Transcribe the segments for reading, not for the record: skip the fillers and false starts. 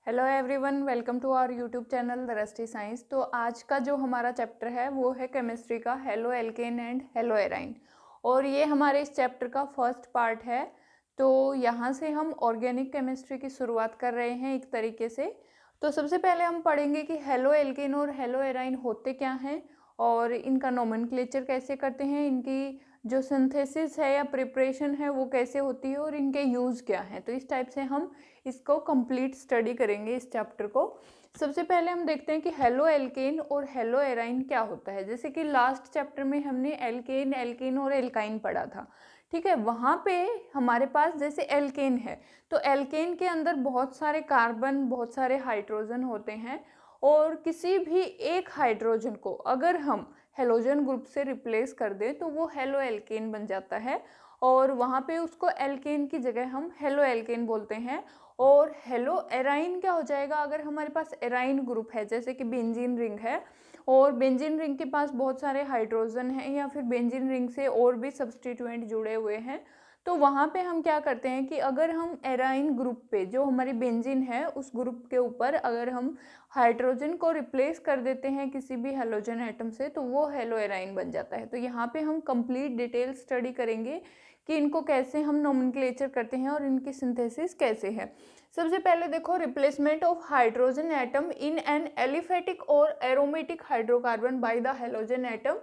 Hello everyone, welcome to our YouTube channel the Rusty Science. तो आज का जो हमारा चैप्टर है वो है केमिस्ट्री का हेलो एल्केन एंड हेलो एराइन, और ये हमारे इस चैप्टर का फर्स्ट पार्ट है। तो यहाँ से हम ऑर्गेनिक केमिस्ट्री की शुरुआत कर रहे हैं एक तरीके से। तो सबसे पहले हम पढ़ेंगे कि हेलो एल्केन और हेलो एराइन होते क्या हैं और इनका नोमेनक्लेचर कैसे करते हैं, इनकी जो सिंथेसिस है या प्रिपरेशन है वो कैसे होती है और इनके यूज़ क्या हैं। तो इस टाइप से हम इसको कंप्लीट स्टडी करेंगे इस चैप्टर को। सबसे पहले हम देखते हैं कि हेलो एल्केन और हेलो एराइन क्या होता है। जैसे कि लास्ट चैप्टर में हमने एल्केन, एल्कीन और एल्काइन पढ़ा था, ठीक है। वहाँ पे हमारे पास जैसे एल्केन है तो एल्केन के अंदर बहुत सारे कार्बन, बहुत सारे हाइड्रोजन होते हैं, और किसी भी एक हाइड्रोजन को अगर हम हेलोजन ग्रुप से रिप्लेस कर दें तो वो हेलो एल्केन बन जाता है, और वहाँ पे उसको एल्केन की जगह हम हेलो एल्केन बोलते हैं। और हेलो एराइन क्या हो जाएगा, अगर हमारे पास एराइन ग्रुप है, जैसे कि बेंजीन रिंग है और बेंजीन रिंग के पास बहुत सारे हाइड्रोजन हैं या फिर बेंजीन रिंग से और भी सब्सटीट्यूएंट जुड़े हुए हैं, तो वहाँ पे हम क्या करते हैं कि अगर हम एराइन ग्रुप पे, जो हमारी बेंजीन है उस ग्रुप के ऊपर अगर हम हाइड्रोजन को रिप्लेस कर देते हैं किसी भी हेलोजन एटम से, तो वो हेलो एराइन बन जाता है। तो यहाँ पे हम कंप्लीट डिटेल स्टडी करेंगे कि इनको कैसे हम नोमेनक्लेचर करते हैं और इनकी सिंथेसिस कैसे है। सबसे पहले देखो, replacement of hydrogen atom in an aliphatic और aromatic hydrocarbon by the halogen atom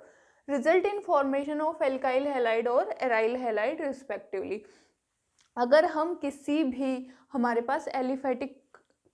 result in formation of alkyl halide और एराइल हैलाइड रिस्पेक्टिवली। अगर हम किसी भी, हमारे पास एलिफेटिक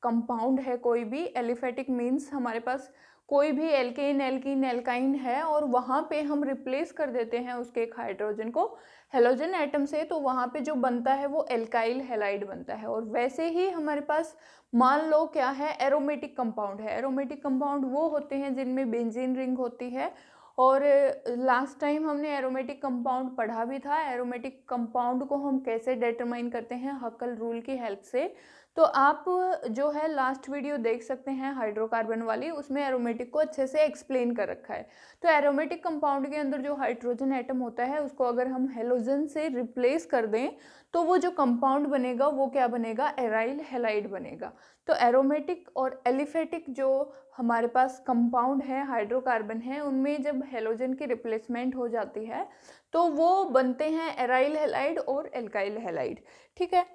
कंपाउंड है, कोई भी एलिफेटिक मीन्स हमारे पास कोई भी एल्केन, एल्कीन, एल्काइन है और वहाँ पे हम रिप्लेस कर देते हैं उसके एक हाइड्रोजन को हेलोजन एटम से, तो वहाँ पे जो बनता है वो एल्काइल हैलाइड बनता है। और वैसे ही हमारे पास मान लो क्या है, एरोमेटिक कंपाउंड है। एरोमेटिक कंपाउंड वो होते हैं जिनमें बेंजीन रिंग होती है, और लास्ट टाइम हमने एरोमेटिक कंपाउंड पढ़ा भी था। एरोमेटिक कंपाउंड को हम कैसे डिटरमाइन करते हैं, हकल रूल की हेल्प से। तो आप जो है लास्ट वीडियो देख सकते हैं हाइड्रोकार्बन वाली, उसमें एरोमेटिक को अच्छे से एक्सप्लेन कर रखा है। तो एरोमेटिक कंपाउंड के अंदर जो हाइड्रोजन एटम होता है उसको अगर हम हेलोजन से रिप्लेस कर दें तो वो जो कंपाउंड बनेगा वो क्या बनेगा, एराइल हैलाइड बनेगा। तो एरोमेटिक और एलिफेटिक जो हमारे पास कंपाउंड है, हाइड्रोकार्बन है, उनमें जब हेलोजन की रिप्लेसमेंट हो जाती है तो वो बनते हैं एराइल हैलाइड और एल्काइल हैलाइड, ठीक है।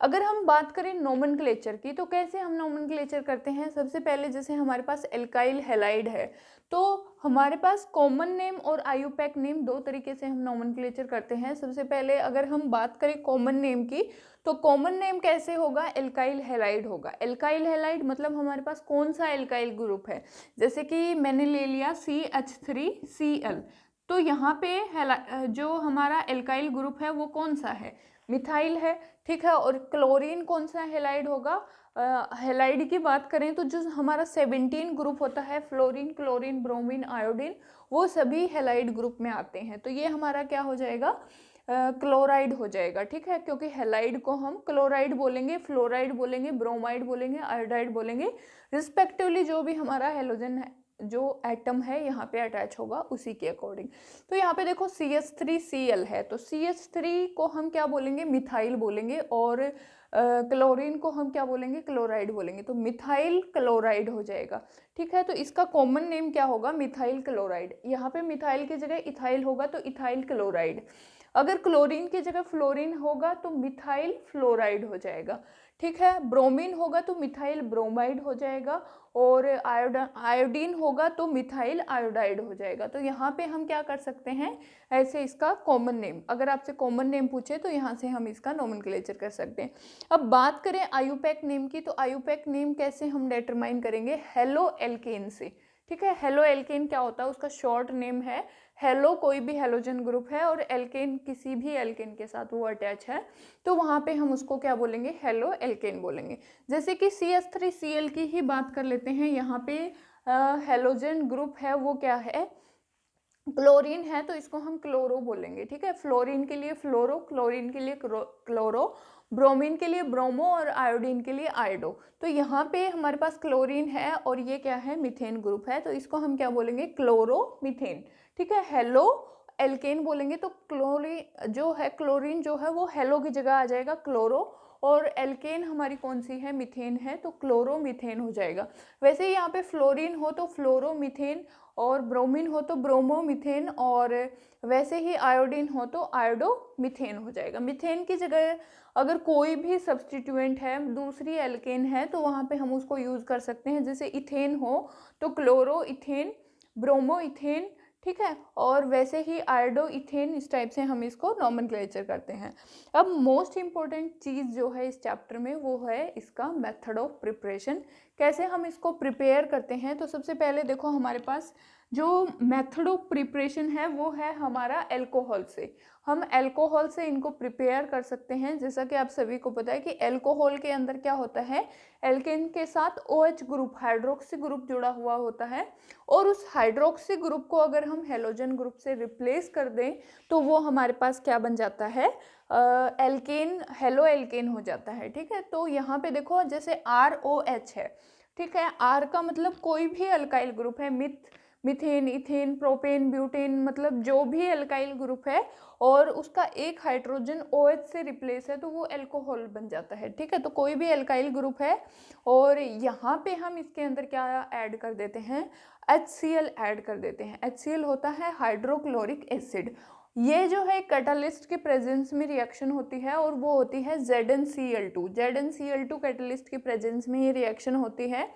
अगर हम बात करें नोमेनक्लेचर की, तो कैसे हम नोमेनक्लेचर करते हैं। सबसे पहले जैसे हमारे पास एल्काइल हैलाइड है तो हमारे पास कॉमन नेम और आईयूपैक नेम, दो तरीके से हम नोमेनक्लेचर करते हैं। सबसे पहले अगर हम बात करें कॉमन नेम की, तो कॉमन नेम कैसे होगा, एल्काइल हैलाइड होगा। एल्काइल हैलाइड मतलब हमारे पास कौन सा एल्काइल ग्रुप है, जैसे कि मैंने ले लिया CH3Cl, तो यहाँ पे जो हमारा एल्काइल ग्रुप है वो कौन सा है, मिथाइल है, ठीक है। और क्लोरीन कौन सा हेलाइड होगा, हेलाइड की बात करें तो जो हमारा 17 ग्रुप होता है, फ्लोरीन, क्लोरीन, ब्रोमीन, आयोडीन, वो सभी हेलाइड ग्रुप में आते हैं। तो ये हमारा क्या हो जाएगा, क्लोराइड हो जाएगा, ठीक है। क्योंकि हेलाइड को हम क्लोराइड बोलेंगे, फ्लोराइड बोलेंगे, ब्रोमाइड बोलेंगे, आयोडाइड बोलेंगे रिस्पेक्टिवली, जो भी हमारा हेलोजन है, जो एटम है यहाँ पे अटैच होगा उसी के अकॉर्डिंग। तो यहाँ पे देखो CH3Cl है, तो CH3 को हम क्या बोलेंगे, मिथाइल बोलेंगे, और क्लोरीन को हम क्या बोलेंगे, क्लोराइड बोलेंगे। तो मिथाइल क्लोराइड हो जाएगा, ठीक है। तो इसका कॉमन नेम क्या होगा, मिथाइल क्लोराइड। यहाँ पे मिथाइल की जगह इथाइल होगा तो इथाइल क्लोराइड। अगर क्लोरीन की जगह फ्लोरीन होगा तो मिथाइल फ्लोराइड हो जाएगा, ठीक है। ब्रोमीन होगा तो मिथाइल ब्रोमाइड हो जाएगा, और आयोडीन होगा तो मिथाइल आयोडाइड हो जाएगा। तो यहाँ पे हम क्या कर सकते हैं, ऐसे इसका कॉमन नेम, अगर आपसे कॉमन नेम पूछे तो यहाँ से हम इसका नोमेनक्लेचर कर सकते हैं। अब बात करें आयूपैक नेम की, तो आयूपैक नेम कैसे हम डिटरमाइन करेंगे, हेलो एल्केन से, ठीक है। हेलो एल्केन क्या होता है, उसका शॉर्ट नेम है हेलो, कोई भी हेलोजन ग्रुप है और एल्केन किसी भी एल्केन के साथ वो अटैच है, तो वहाँ पे हम उसको क्या बोलेंगे, हेलो एल्केन बोलेंगे। जैसे कि CH3Cl की ही बात कर लेते हैं, यहाँ पे हेलोजन ग्रुप है वो क्या है, क्लोरीन है, तो इसको हम क्लोरो बोलेंगे, ठीक है। फ्लोरीन के लिए फ्लोरो, क्लोरीन के लिए क्लोरो, ब्रोमीन के लिए ब्रोमो, और आयोडीन के लिए आयोडो। तो यहाँ पे हमारे पास क्लोरीन है और ये क्या है, मीथेन ग्रुप है, तो इसको हम क्या बोलेंगे, क्लोरो मीथेन, ठीक है। हेलो एल्केन बोलेंगे तो क्लोरीन जो है, क्लोरीन जो है वो हेलो की जगह आ जाएगा क्लोरो, और एल्केन हमारी कौन सी है, मीथेन है, तो क्लोरोमीथेन हो जाएगा। वैसे ही यहाँ पे फ्लोरीन हो तो फ्लोरोमीथेन, और ब्रोमीन हो तो ब्रोमोमीथेन, और वैसे ही आयोडीन हो तो आयोडोमीथेन हो जाएगा। मीथेन की जगह अगर कोई भी सब्सटीट्यूएंट है, दूसरी एल्केन है, तो वहाँ पे हम उसको यूज़ कर सकते हैं। जैसे इथेन हो तो क्लोरो इथेन, ब्रोमो इथेन, ठीक है, और वैसे ही आयोडो इथेन, इस टाइप से हम इसको नॉमेनक्लेचर करते हैं। अब मोस्ट इम्पॉर्टेंट चीज़ जो है इस चैप्टर में वो है इसका मेथड ऑफ प्रिपरेशन। कैसे हम इसको प्रिपेयर करते हैं, तो सबसे पहले देखो हमारे पास जो मेथड ऑफ प्रिपरेशन है वो है हमारा अल्कोहल से। हम अल्कोहल से इनको प्रिपेयर कर सकते हैं। जैसा कि आप सभी को पता है कि अल्कोहल के अंदर क्या होता है, एल्केन के साथ OH ग्रुप, हाइड्रोक्सी ग्रुप जुड़ा हुआ होता है, और उस हाइड्रोक्सी ग्रुप को अगर हम हेलोजन ग्रुप से रिप्लेस कर दें तो वो हमारे पास क्या बन जाता है, एल्केन, हेलो एल्केन हो जाता है। ठीक है, तो यहाँ पे देखो जैसे ROH है, ठीक है, R का मतलब कोई भी अल्काइल ग्रुप है, मिथेन, इथेन, प्रोपेन, ब्यूटेन, मतलब जो भी अल्काइल ग्रुप है और उसका एक हाइड्रोजन OH से रिप्लेस है तो वो अल्कोहल बन जाता है। ठीक है, तो कोई भी अल्काइल ग्रुप है और यहाँ पे हम इसके अंदर क्या ऐड कर देते हैं, HCl ऐड कर देते हैं। HCl होता है हाइड्रोक्लोरिक एसिड। ये जो है कैटालिस्ट के प्रेजेंस में रिएक्शन होती है और वो होती है ZnCl2। ZnCl2 कैटालिस्ट के प्रेजेंस में ये रिएक्शन होती है,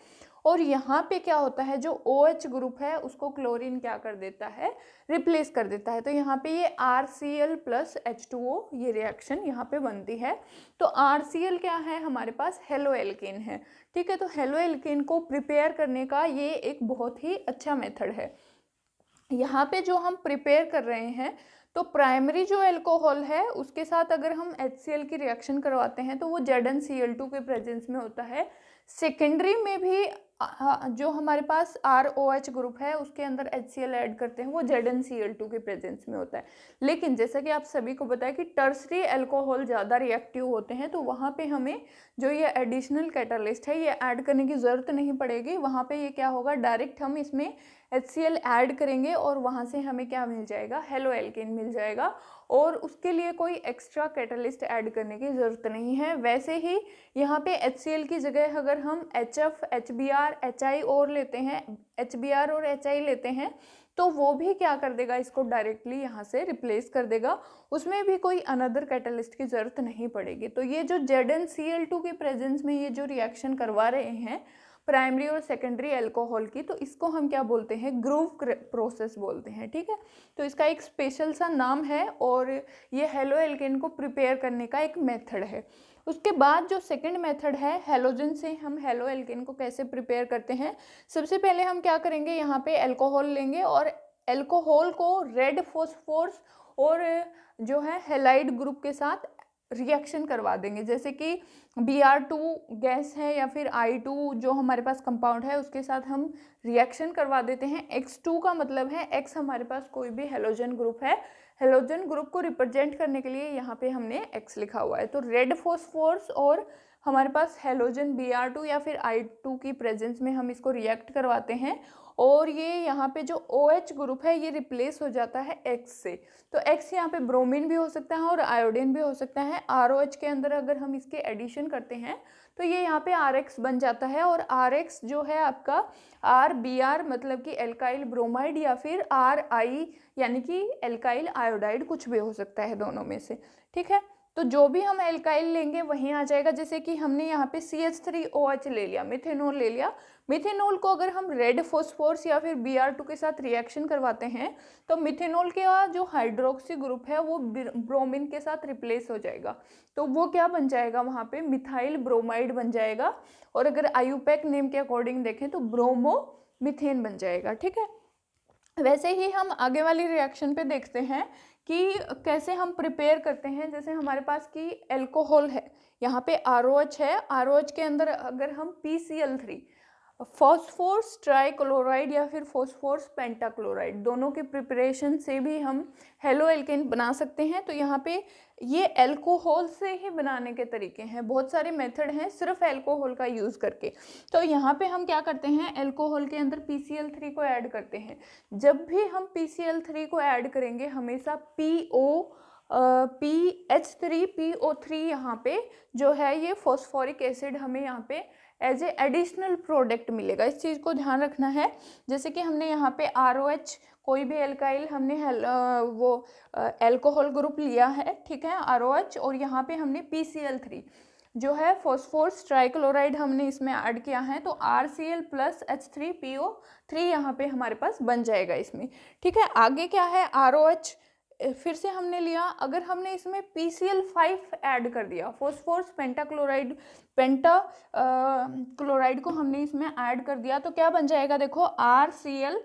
और यहाँ पे क्या होता है, जो OH ग्रुप है उसको क्लोरीन क्या कर देता है, रिप्लेस कर देता है। तो यहाँ पे ये RCl प्लस H2O ये रिएक्शन यहाँ पे बनती है। तो RCl क्या है, हमारे पास हेलो एल्केन है। ठीक है, तो हेलो एल्केन को प्रिपेयर करने का ये एक बहुत ही अच्छा मेथड है। यहाँ पे जो हम प्रिपेयर कर रहे हैं तो प्राइमरी जो अल्कोहल है उसके साथ अगर हम HCl की रिएक्शन करवाते हैं तो वो ZnCl2 के प्रेजेंस में होता है। सेकेंडरी में भी जो हमारे पास ROH ग्रुप है उसके अंदर HCl ऐड करते हैं, वो ZnCl2 के प्रेजेंस में होता है। लेकिन जैसा कि आप सभी को पता है कि टर्सरी अल्कोहल ज़्यादा रिएक्टिव होते हैं, तो वहाँ पे हमें जो ये एडिशनल कैटालिस्ट है ये ऐड करने की ज़रूरत नहीं पड़ेगी। वहाँ पे ये क्या होगा, डायरेक्ट हम इसमें HCl ऐड करेंगे और वहाँ से हमें क्या मिल जाएगा, हेलो एल्केन मिल जाएगा, और उसके लिए कोई एक्स्ट्रा कैटालिस्ट ऐड करने की ज़रूरत नहीं है। वैसे ही यहाँ पे HCl की जगह अगर हम HF, HBr, HI और लेते हैं, HBr और HI लेते हैं तो वो भी क्या कर देगा, इसको डायरेक्टली यहाँ से रिप्लेस कर देगा, उसमें भी कोई अनदर कैटालिस्ट की ज़रूरत नहीं पड़ेगी। तो ये जो ZnCl2 के प्रेजेंस में ये जो रिएक्शन करवा रहे हैं प्राइमरी और सेकेंडरी अल्कोहल की, तो इसको हम क्या बोलते हैं, ग्रूव प्रोसेस बोलते हैं। ठीक है, तो इसका एक स्पेशल सा नाम है और ये हेलो एल्केन को प्रिपेयर करने का एक मेथड है। उसके बाद जो सेकंड मेथड है, हेलोजन से हम हेलो एल्केन को कैसे प्रिपेयर करते हैं। सबसे पहले हम क्या करेंगे, यहाँ पे अल्कोहल लेंगे और अल्कोहल को रेड फॉस्फोरस और जो है हेलाइड ग्रुप के साथ रिएक्शन करवा देंगे। जैसे कि Br2 गैस है या फिर I2 जो हमारे पास कंपाउंड है उसके साथ हम रिएक्शन करवा देते हैं। X2 का मतलब है, X हमारे पास कोई भी हेलोजन ग्रुप है, हेलोजन ग्रुप को रिप्रेजेंट करने के लिए यहाँ पे हमने X लिखा हुआ है। तो रेड फॉस्फोरस और हमारे पास हेलोजन Br2 या फिर I2 की प्रेजेंस में हम इसको रिएक्ट करवाते हैं और ये यहाँ पे जो OH ग्रुप है ये रिप्लेस हो जाता है X से। तो X यहाँ पे ब्रोमीन भी हो सकता है और आयोडीन भी हो सकता है। ROH के अंदर अगर हम इसके एडिशन करते हैं तो ये यहाँ पे RX बन जाता है, और RX जो है आपका RBr मतलब कि एल्काइल ब्रोमाइड या फिर RI यानी कि एल्काइल आयोडाइड, कुछ भी हो सकता है दोनों में से। ठीक है, तो जो भी हम एल्काइल लेंगे वहीं आ जाएगा। जैसे कि हमने यहाँ पे CH3OH ले लिया, मिथेनॉल ले लिया। मिथेनॉल को अगर हम रेड फॉस्फोरस या फिर Br2 के साथ रिएक्शन करवाते हैं तो मिथेनॉल के जो हाइड्रोक्सी ग्रुप है वो ब्रोमीन के साथ रिप्लेस हो जाएगा, तो वो क्या बन जाएगा, वहाँ पे मिथाइल ब्रोमाइड बन जाएगा, और अगर आयुपैक नेम के अकॉर्डिंग देखें तो ब्रोमो मिथेन बन जाएगा। ठीक है, वैसे ही हम आगे वाली रिएक्शन पे देखते हैं कि कैसे हम प्रिपेयर करते हैं। जैसे हमारे पास की अल्कोहल है, यहाँ पे ROH है, ROH के अंदर अगर हम PCl3 फॉस्फोरस ट्राइक्लोराइड या फिर फॉस्फोरस पेंटाक्लोराइड दोनों के प्रिपरेशन से भी हम हेलो एल्केन बना सकते हैं। तो यहाँ पे ये अल्कोहल से ही बनाने के तरीके हैं, बहुत सारे मेथड हैं सिर्फ अल्कोहल का यूज़ करके। तो यहाँ पे हम क्या करते हैं, अल्कोहल के अंदर PCl3 को ऐड करते हैं। जब भी हम PCl3 को ऐड करेंगे हमेशा PO PH3PO3 यहाँ पे जो है ये फॉस्फोरिक एसिड हमें यहाँ पे एज ए एडिशनल प्रोडक्ट मिलेगा। इस चीज़ को ध्यान रखना है। जैसे कि हमने यहाँ पे ROH कोई भी एल्काइल हमने वो एल्कोहल ग्रुप लिया है, ठीक है, ROH, और यहाँ पे हमने PCl3 जो है फॉस्फोरस ट्राइक्लोराइड हमने इसमें ऐड किया है, तो RCl प्लस H3PO3 यहाँ पे हमारे पास बन जाएगा इसमें, ठीक है। आगे क्या है, ROH फिर से हमने लिया, अगर हमने इसमें PCl5 ऐड कर दिया, फॉस्फोरस पेंटाक्लोराइड क्लोराइड को हमने इसमें ऐड कर दिया, तो क्या बन जाएगा, देखो RCl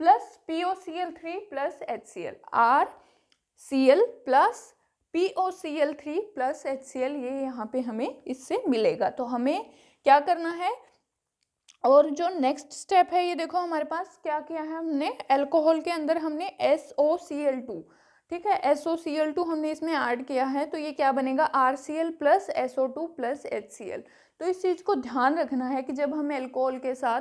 plus POCl3 plus HCl, RCl plus POCl3 plus HCl, ये यहाँ पे हमें इससे मिलेगा। तो हमें क्या करना है, और जो नेक्स्ट स्टेप है ये देखो हमारे पास क्या किया है हमने, अल्कोहल के अंदर हमने SOCl2, ठीक है, SOCl2 हमने इसमें ऐड किया है, तो ये क्या बनेगा, RCl plus SO2 plus HCl। तो इस चीज़ को ध्यान रखना है कि जब हम अल्कोहल के साथ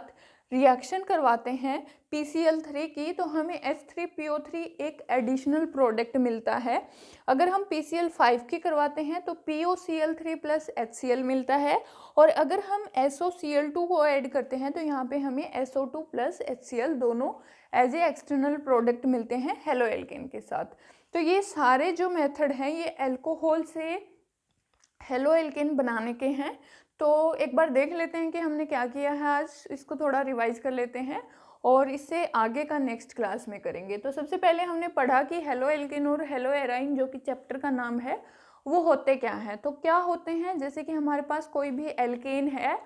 रिएक्शन करवाते हैं PCl3 की, तो हमें H3PO3 एक एडिशनल प्रोडक्ट मिलता है। अगर हम PCl5 की करवाते हैं तो POCl3 प्लस HCl मिलता है, और अगर हम SOCl2 को ऐड करते हैं तो यहाँ पे हमें SO2 प्लस HCl दोनों एज ए एक्सटर्नल प्रोडक्ट मिलते हैं हेलो एल्केन के साथ। तो ये सारे जो मेथड हैं ये अल्कोहल से हेलो एल्केन बनाने के हैं। तो एक बार देख लेते हैं कि हमने क्या किया है आज, इसको थोड़ा रिवाइज कर लेते हैं और इससे आगे का नेक्स्ट क्लास में करेंगे। तो सबसे पहले हमने पढ़ा कि हेलो एल्केन और हेलो एराइन जो कि चैप्टर का नाम है वो होते क्या हैं। तो क्या होते हैं, जैसे कि हमारे पास कोई भी एल्केन है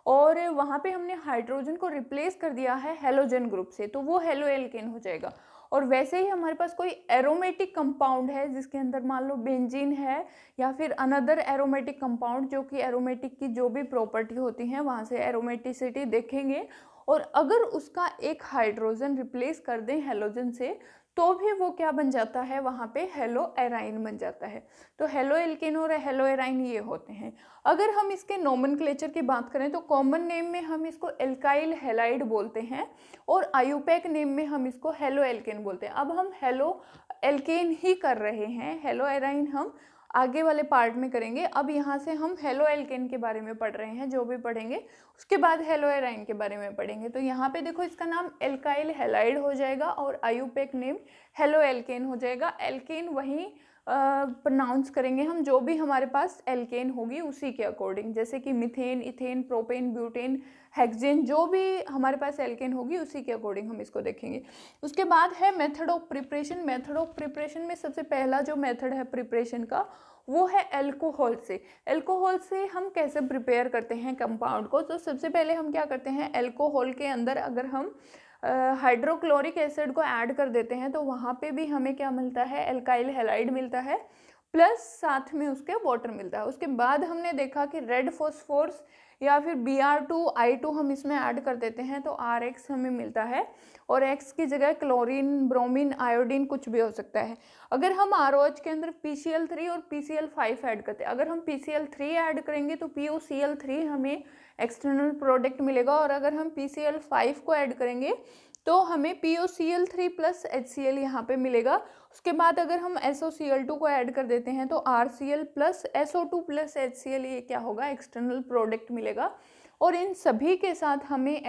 और वहाँ पे हमने हाइड्रोजन को रिप्लेस कर दिया है हेलोजन ग्रुप से, तो वो हेलो एल्केन हो जाएगा। और वैसे ही हमारे पास कोई एरोमेटिक कंपाउंड है जिसके अंदर मान लो बेंजीन है या फिर अनदर एरोमेटिक कंपाउंड, जो कि एरोमेटिक की जो भी प्रॉपर्टी होती हैं वहाँ से एरोमेटिसिटी देखेंगे, और अगर उसका एक हाइड्रोजन रिप्लेस कर दें हेलोजन से तो भी वो क्या बन जाता है, वहाँ पे हेलो एराइन बन जाता है। तो हेलो एल्केन और हेलो एराइन ये होते हैं। अगर हम इसके नोमेनक्लेचर की बात करें तो कॉमन नेम में हम इसको एल्काइल हैलाइड बोलते हैं और आयुपैक नेम में हम इसको हेलो एल्केन बोलते हैं। अब हम हेलो एल्केन ही कर रहे हैं, हेलो एराइन हम आगे वाले पार्ट में करेंगे। अब यहाँ से हम हेलो एल्केन के बारे में पढ़ रहे हैं, जो भी पढ़ेंगे उसके बाद हेलो एराइन के बारे में पढ़ेंगे। तो यहाँ पे देखो इसका नाम एल्काइल हैलाइड हो जाएगा और आयुपैक नेम हेलो एल्केन हो जाएगा। एल्केन वहीं प्रोनाउंस करेंगे हम, जो भी हमारे पास एल्केन होगी उसी के अकॉर्डिंग, जैसे कि methane, ethane, propane, butane, hexane, जो भी हमारे पास एल्केन होगी उसी के अकॉर्डिंग हम इसको देखेंगे। उसके बाद है method of preparation. Method of preparation में सबसे पहला जो मेथड है प्रिपरेशन का वो है अल्कोहल से। अल्कोहल से हम कैसे प्रिपेयर करते हैं कंपाउंड को, तो सबसे पहले हम क्या करते हैं, अल्कोहल के अंदर अगर हम हाइड्रोक्लोरिक एसिड को ऐड कर देते हैं तो वहाँ पे भी हमें क्या मिलता है, एल्काइल हैलाइड मिलता है, प्लस साथ में उसके वाटर मिलता है। उसके बाद हमने देखा कि रेड फॉस्फोरस या फिर Br2I2 हम इसमें ऐड कर देते हैं तो RX हमें मिलता है, और X की जगह क्लोरीन, ब्रोमीन, आयोडीन कुछ भी हो सकता है। अगर हम ROH के अंदर PCl3 और PCl5 ऐड करते हैं, अगर हम PCl3 ऐड करेंगे तो POCl3 हमें एक्सटर्नल प्रोडक्ट मिलेगा, और अगर हम PCl5 को ऐड करेंगे तो हमें POCl3 प्लस HCl यहाँ पे मिलेगा। उसके बाद अगर हम SOCl2 को ऐड कर देते हैं तो RCl plus SO2 plus HCl, ये क्या होगा, एक्सटर्नल प्रोडक्ट मिलेगा, और इन सभी के साथ हमें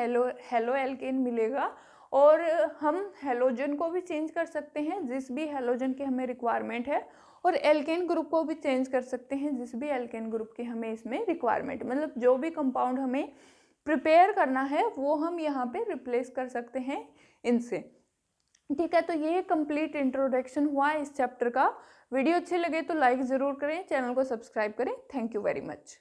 हेलो एल्केन मिलेगा। और हम हेलोजन को भी चेंज कर सकते हैं जिस भी हेलोजन की हमें रिक्वायरमेंट है, और एल्केन ग्रुप को भी चेंज कर सकते हैं जिस भी एल्केन ग्रुप की हमें इसमें रिक्वायरमेंट, मतलब जो भी कंपाउंड हमें प्रिपेयर करना है वो हम यहाँ पे रिप्लेस कर सकते हैं इनसे, ठीक है। तो ये कंप्लीट इंट्रोडक्शन हुआ इस चैप्टर का। वीडियो अच्छे लगे तो लाइक ज़रूर करें, चैनल को सब्सक्राइब करें। Thank you very much.